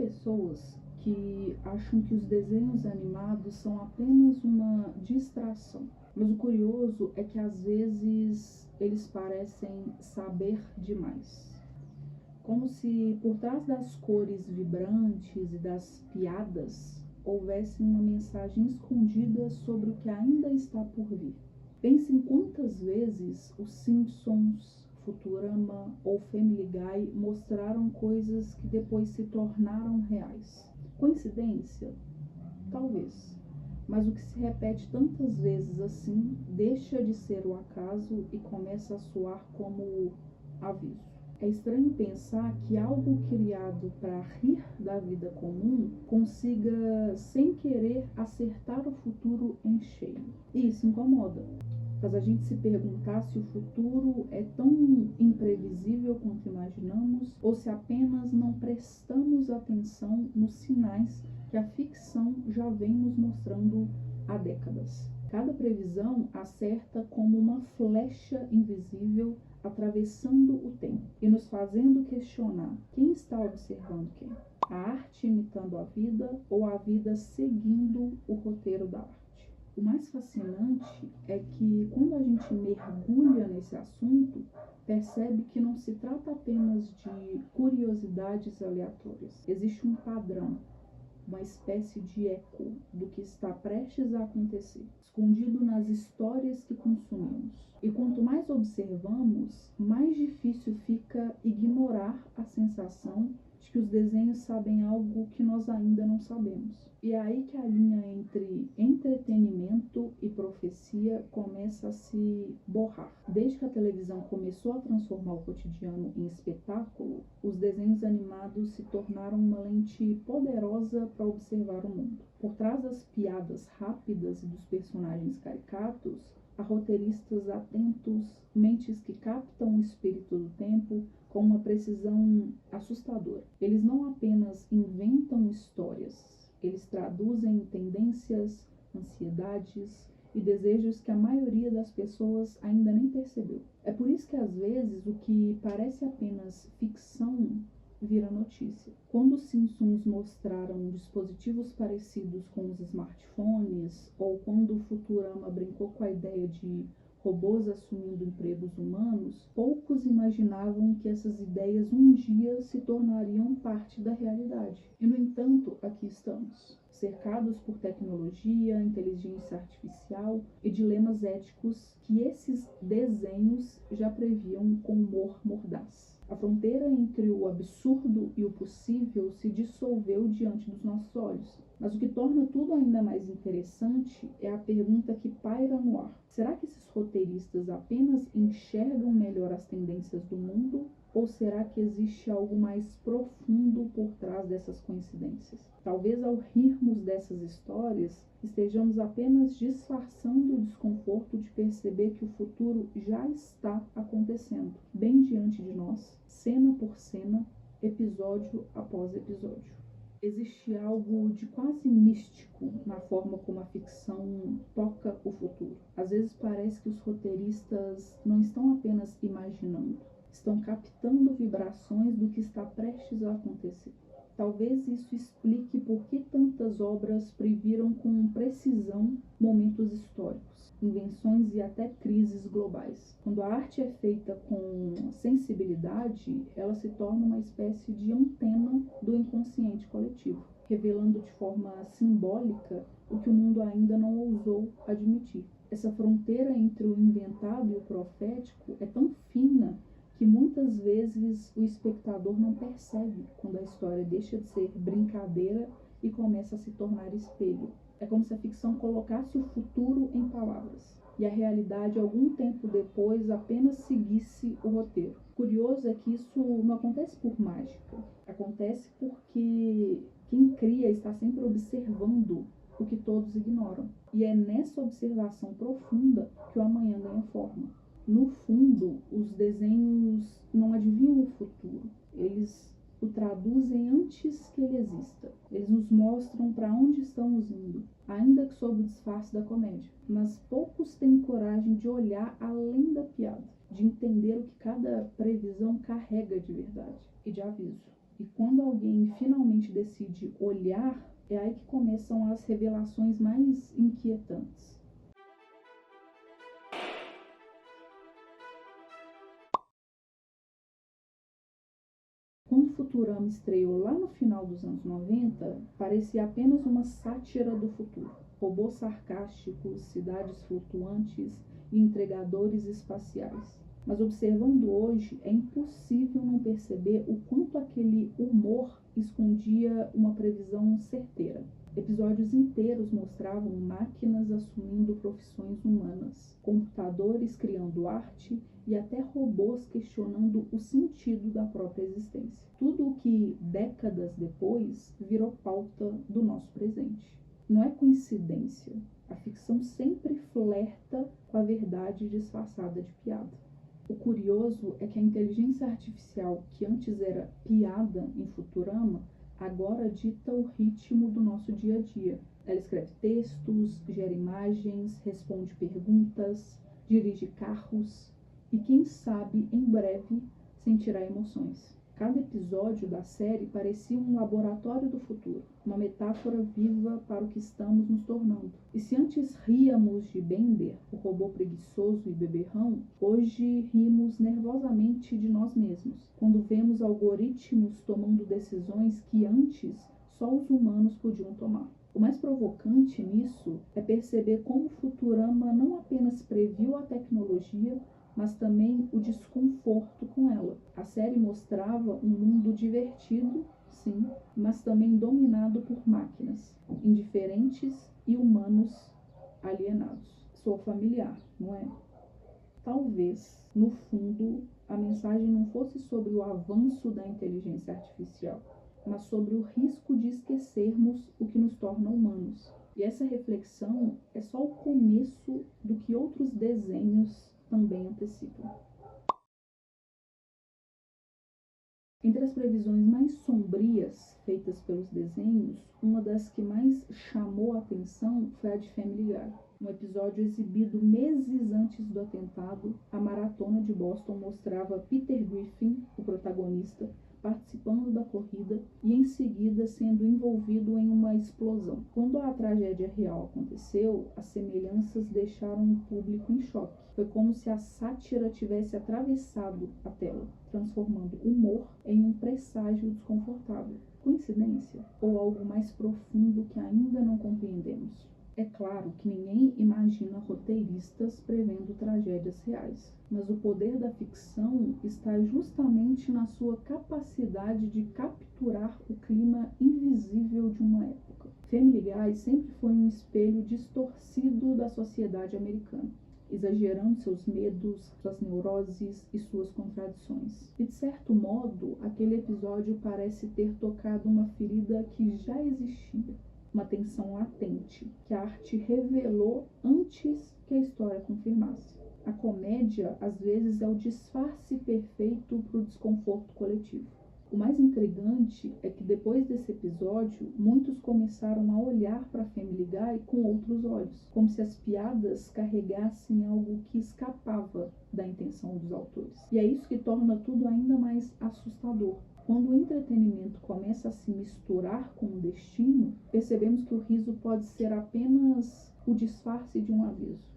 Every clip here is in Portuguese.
pessoas que acham que os desenhos animados são apenas uma distração. Mas o curioso é que às vezes eles parecem saber demais. Como se por trás das cores vibrantes e das piadas houvesse uma mensagem escondida sobre o que ainda está por vir. Pense em quantas vezes os Simpsons, Futurama ou Family Guy mostraram coisas que depois se tornaram reais. Coincidência? Talvez. Mas o que se repete tantas vezes assim deixa de ser o acaso e começa a soar como aviso. É estranho pensar que algo criado para rir da vida comum consiga, sem querer, acertar o futuro em cheio. E isso incomoda. Faz a gente se perguntar se o futuro é tão imprevisível quanto imaginamos ou se apenas não prestamos atenção nos sinais que a ficção já vem nos mostrando há décadas. Cada previsão acerta como uma flecha invisível atravessando o tempo e nos fazendo questionar quem está observando quem. A arte imitando a vida ou a vida seguindo o roteiro da arte. O mais fascinante é que quando a gente mergulha nesse assunto, percebe que não se trata apenas de curiosidades aleatórias. Existe um padrão, uma espécie de eco do que está prestes a acontecer, escondido nas histórias que consumimos. E quanto mais observamos, mais difícil fica ignorar a sensação de que os desenhos sabem algo que nós ainda não sabemos. E é aí que a linha entre entretenimento e profecia começa a se borrar. Desde que a televisão começou a transformar o cotidiano em espetáculo, os desenhos animados se tornaram uma lente poderosa para observar o mundo. Por trás das piadas rápidas e dos personagens caricatos, há roteiristas atentos, mentes que captam o espírito do tempo com uma precisão assustadora. Eles não apenas inventam histórias, eles traduzem tendências, ansiedades e desejos que a maioria das pessoas ainda nem percebeu. É por isso que às vezes o que parece apenas ficção vira notícia. Quando os Simpsons mostraram dispositivos parecidos com os smartphones, ou quando o Futurama brincou com a ideia de robôs assumindo empregos humanos, poucos imaginavam que essas ideias um dia se tornariam parte da realidade. E, no entanto, aqui estamos, cercados por tecnologia, inteligência artificial e dilemas éticos que esses desenhos já previam com humor mordaz. A fronteira entre o absurdo e o possível se dissolveu diante dos nossos olhos. Mas o que torna tudo ainda mais interessante é a pergunta que paira no ar. Será que esses roteiristas apenas enxergam melhor as tendências do mundo? Ou será que existe algo mais profundo por trás dessas coincidências? Talvez ao rirmos dessas histórias, estejamos apenas disfarçando o desconforto de perceber que o futuro já está acontecendo, bem diante de nós, cena por cena, episódio após episódio. Existe algo de quase místico na forma como a ficção toca o futuro. Às vezes parece que os roteiristas não estão apenas imaginando, estão captando vibrações do que está prestes a acontecer. Talvez isso explique por que tantas obras previram com precisão momentos históricos, invenções e até crises globais. Quando a arte é feita com sensibilidade, ela se torna uma espécie de antena do inconsciente coletivo, revelando de forma simbólica o que o mundo ainda não ousou admitir. Essa fronteira entre o inventado e o profético é tão fina que muitas vezes o espectador não percebe quando a história deixa de ser brincadeira e começa a se tornar espelho. É como se a ficção colocasse o futuro em palavras e a realidade, algum tempo depois, apenas seguisse o roteiro. Curioso é que isso não acontece por mágica, acontece porque quem cria está sempre observando o que todos ignoram. E é nessa observação profunda que o amanhã ganha forma. No fundo, os desenhos não adivinham o futuro, eles o traduzem antes que ele exista. Eles nos mostram para onde estamos indo, ainda que sob o disfarce da comédia. Mas poucos têm coragem de olhar além da piada, de entender o que cada previsão carrega de verdade e de aviso. E quando alguém finalmente decide olhar, é aí que começam as revelações mais inquietantes. Quando Futurama estreou lá no final dos anos 90, parecia apenas uma sátira do futuro. Robôs sarcásticos, cidades flutuantes e entregadores espaciais. Mas observando hoje, é impossível não perceber o quanto aquele humor escondia uma previsão certeira. Episódios inteiros mostravam máquinas assumindo profissões humanas, computadores criando arte e até robôs questionando o sentido da própria existência. Tudo o que, décadas depois, virou pauta do nosso presente. Não é coincidência. A ficção sempre flerta com a verdade disfarçada de piada. O curioso é que a inteligência artificial, que antes era piada em Futurama, agora dita o ritmo do nosso dia a dia. Ela escreve textos, gera imagens, responde perguntas, dirige carros e, quem sabe, em breve sentirá emoções. Cada episódio da série parecia um laboratório do futuro, uma metáfora viva para o que estamos nos tornando. E se antes ríamos de Bender, o robô preguiçoso e beberrão, hoje rimos nervosamente de nós mesmos, quando vemos algoritmos tomando decisões que antes só os humanos podiam tomar. O mais provocante nisso é perceber como Futurama não apenas previu a tecnologia, mas também o desconforto com ela. A série mostrava um mundo divertido, sim, mas também dominado por máquinas, indiferentes e humanos alienados. Sou familiar, não é? Talvez, no fundo, a mensagem não fosse sobre o avanço da inteligência artificial, mas sobre o risco de esquecermos o que nos torna humanos. E essa reflexão é só o começo do que outros desenhos também antecipam. Entre as previsões mais sombrias feitas pelos desenhos, uma das que mais chamou a atenção foi a de Family Guy. Um episódio exibido meses antes do atentado, a Maratona de Boston mostrava Peter Griffin, o protagonista, participando da corrida e em seguida sendo envolvido em uma explosão. Quando a tragédia real aconteceu, as semelhanças deixaram o público em choque. Foi como se a sátira tivesse atravessado a tela, transformando humor em um presságio desconfortável. Coincidência? Ou algo mais profundo que ainda não compreendemos? É claro que ninguém imagina roteiristas prevendo tragédias reais, mas o poder da ficção está justamente na sua capacidade de capturar o clima invisível de uma época. Family Guy sempre foi um espelho distorcido da sociedade americana, exagerando seus medos, suas neuroses e suas contradições. E de certo modo, aquele episódio parece ter tocado uma ferida que já existia. Uma tensão latente, que a arte revelou antes que a história confirmasse. A comédia, às vezes, é o disfarce perfeito para o desconforto coletivo. O mais intrigante é que depois desse episódio, muitos começaram a olhar para Family Guy com outros olhos, como se as piadas carregassem algo que escapava da intenção dos autores. E é isso que torna tudo ainda mais assustador. Quando o entretenimento começa a se misturar com o destino, percebemos que o riso pode ser apenas o disfarce de um aviso.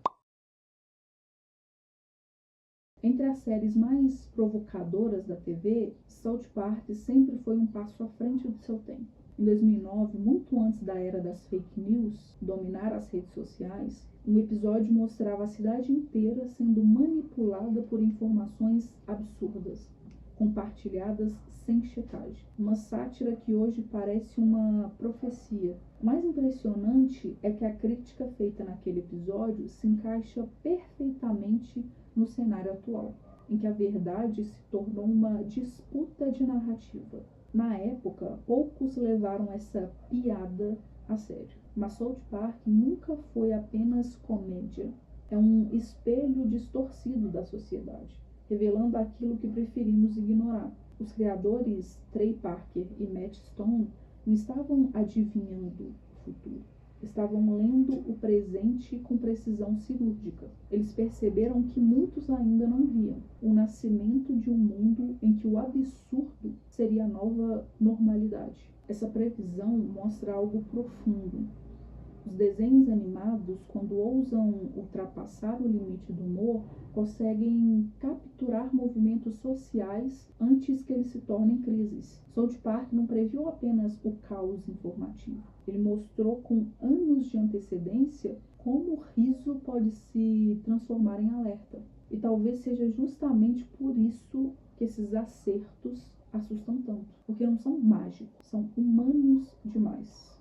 Entre as séries mais provocadoras da TV, South Park sempre foi um passo à frente do seu tempo. Em 2009, muito antes da era das fake news dominar as redes sociais, um episódio mostrava a cidade inteira sendo manipulada por informações absurdas, compartilhadas sem checagem. Uma sátira que hoje parece uma profecia. O mais impressionante é que a crítica feita naquele episódio se encaixa perfeitamente no cenário atual, em que a verdade se tornou uma disputa de narrativa. Na época, poucos levaram essa piada a sério, mas South Park nunca foi apenas comédia. É um espelho distorcido da sociedade, revelando aquilo que preferimos ignorar. Os criadores Trey Parker e Matt Stone não estavam adivinhando o futuro. estavam lendo o presente com precisão cirúrgica. Eles perceberam que muitos ainda não viam o nascimento de um mundo em que o absurdo seria a nova normalidade. Essa previsão mostra algo profundo. Os desenhos animados, quando ousam ultrapassar o limite do humor, conseguem capturar movimentos sociais antes que eles se tornem crises. South Park não previu apenas o caos informativo. Ele mostrou com anos de antecedência como o riso pode se transformar em alerta. E talvez seja justamente por isso que esses acertos assustam tanto. Porque não são mágicos, são humanos demais.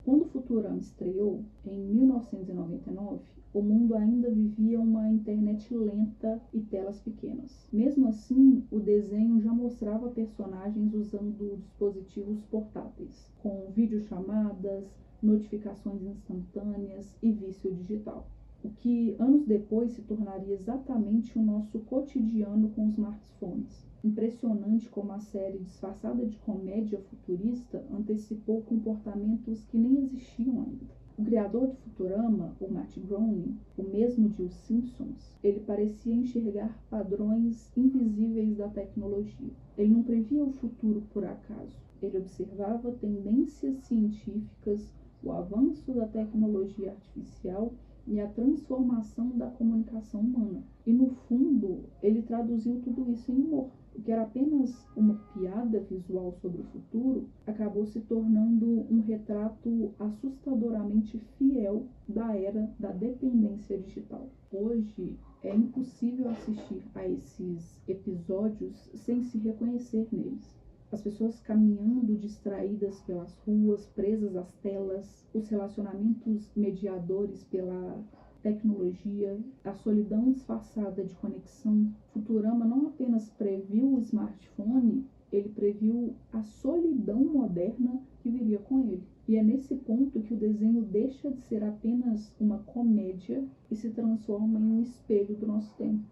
Quando Futurama estreou, em 1999, o mundo ainda vivia uma internet lenta e telas pequenas. Mesmo assim, o desenho já mostrava personagens usando dispositivos portáteis, com videochamadas, notificações instantâneas e vício digital. O que anos depois se tornaria exatamente o nosso cotidiano com os smartphones. Impressionante como a série, disfarçada de comédia futurista, antecipou comportamentos que nem existiam ainda. O criador de Futurama, o Matt Groening, o mesmo de Os Simpsons, ele parecia enxergar padrões invisíveis da tecnologia. Ele não previa o futuro por acaso. Ele observava tendências científicas, o avanço da tecnologia artificial e a transformação da comunicação humana. E no fundo, ele traduziu tudo isso em humor. O que era apenas uma piada visual sobre o futuro, acabou se tornando um retrato assustadoramente fiel da era da dependência digital. Hoje, é impossível assistir a esses episódios sem se reconhecer neles. As pessoas caminhando distraídas pelas ruas, presas às telas, os relacionamentos mediadores pela tecnologia, a solidão disfarçada de conexão. Futurama não apenas previu o smartphone, ele previu a solidão moderna que viria com ele. E é nesse ponto que o desenho deixa de ser apenas uma comédia e se transforma em um espelho do nosso tempo.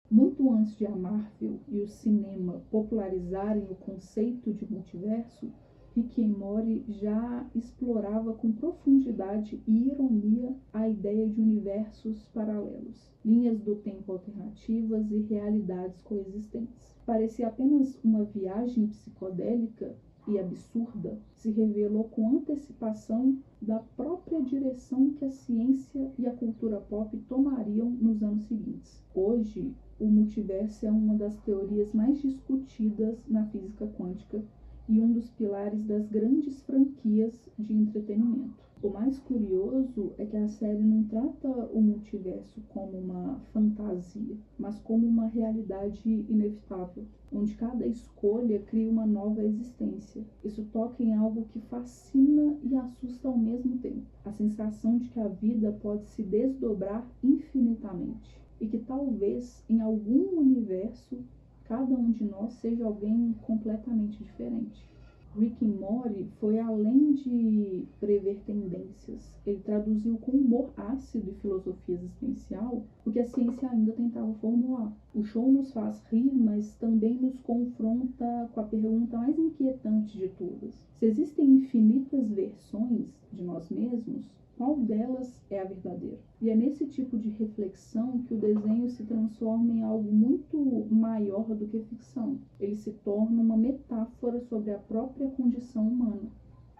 Muito antes de a Marvel e o cinema popularizarem o conceito de multiverso, Rick and Morty já explorava com profundidade e ironia a ideia de universos paralelos, linhas do tempo alternativas e realidades coexistentes. Parecia apenas uma viagem psicodélica e absurda, se revelou com antecipação da própria direção que a ciência e a cultura pop tomariam nos anos seguintes. Hoje, o multiverso é uma das teorias mais discutidas na física quântica e um dos pilares das grandes franquias de entretenimento. O mais curioso é que a série não trata o multiverso como uma fantasia, mas como uma realidade inevitável, onde cada escolha cria uma nova existência. Isso toca em algo que fascina e assusta ao mesmo tempo, a sensação de que a vida pode se desdobrar infinitamente e que talvez em algum universo cada um de nós seja alguém completamente diferente. Rick and Morty foi além de prever tendências. Ele traduziu com humor ácido e filosofia existencial o que a ciência ainda tentava formular. O show nos faz rir, mas também nos confronta com a pergunta mais inquietante de todas. Se existem infinitas versões de nós mesmos, qual delas é a verdadeira? E é nesse tipo de reflexão que o desenho se transforma em algo muito maior do que ficção. Ele se torna uma metáfora sobre a própria condição humana.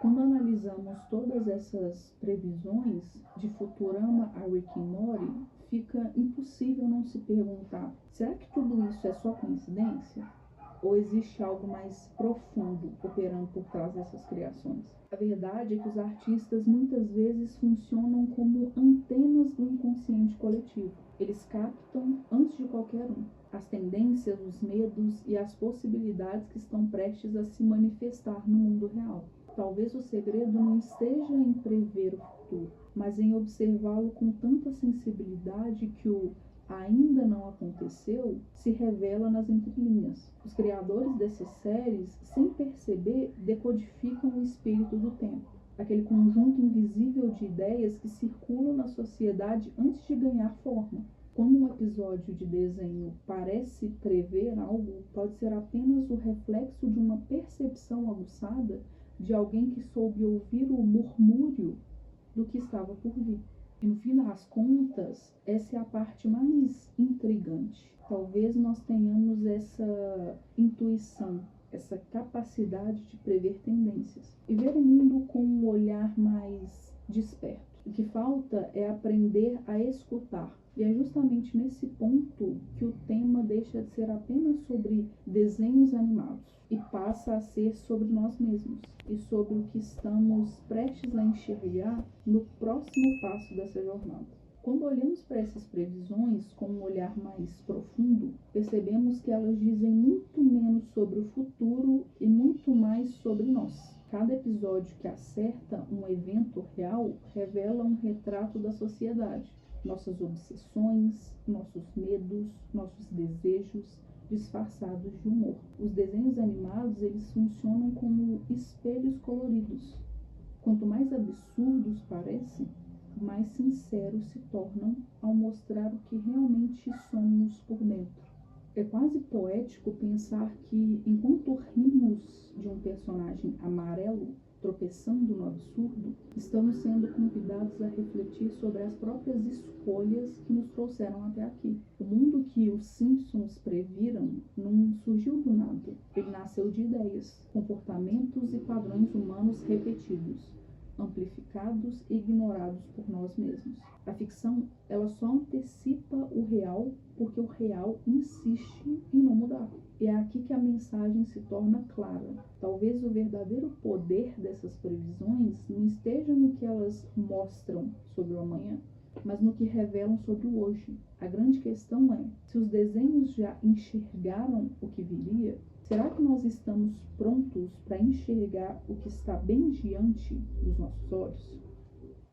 Quando analisamos todas essas previsões, de Futurama a Rick and Morty, fica impossível não se perguntar: será que tudo isso é só coincidência? Ou existe algo mais profundo operando por trás dessas criações? A verdade é que os artistas muitas vezes funcionam como antenas do inconsciente coletivo. Eles captam, antes de qualquer um, as tendências, os medos e as possibilidades que estão prestes a se manifestar no mundo real. Talvez o segredo não esteja em prever o futuro, mas em observá-lo com tanta sensibilidade que o ainda não aconteceu se revela nas entrelinhas. Os criadores dessas séries, sem perceber, decodificam o espírito do tempo, aquele conjunto invisível de ideias que circulam na sociedade antes de ganhar forma. Quando um episódio de desenho parece prever algo, pode ser apenas o reflexo de uma percepção aguçada de alguém que soube ouvir o murmúrio do que estava por vir. E no fim das contas, essa é a parte mais intrigante. Talvez nós tenhamos essa intuição, essa capacidade de prever tendências e ver o mundo com um olhar mais desperto. O que falta é aprender a escutar. E é justamente nesse ponto que o tema deixa de ser apenas sobre desenhos animados e passa a ser sobre nós mesmos e sobre o que estamos prestes a enxergar no próximo passo dessa jornada. Quando olhamos para essas previsões com um olhar mais profundo, percebemos que elas dizem muito menos sobre o futuro e muito mais sobre nós. Cada episódio que acerta um evento real revela um retrato da sociedade, nossas obsessões, nossos medos, nossos desejos, disfarçados de humor. Os desenhos animados, eles funcionam como espelhos coloridos. Quanto mais absurdos parecem, mais sinceros se tornam ao mostrar o que realmente somos por dentro. É quase poético pensar que, enquanto rimos de um personagem amarelo tropeçando no absurdo, estamos sendo convidados a refletir sobre as próprias escolhas que nos trouxeram até aqui. O mundo que os Simpsons previram não surgiu do nada. Ele nasceu de ideias, comportamentos e padrões humanos repetidos, amplificados e ignorados por nós mesmos. A ficção, ela só antecipa o real porque o real insiste em não mudar. E é aqui que a mensagem se torna clara. Talvez o verdadeiro poder dessas previsões não esteja no que elas mostram sobre o amanhã, mas no que revelam sobre o hoje. A grande questão é, se os desenhos já enxergaram o que viria, será que nós estamos prontos para enxergar o que está bem diante dos nossos olhos?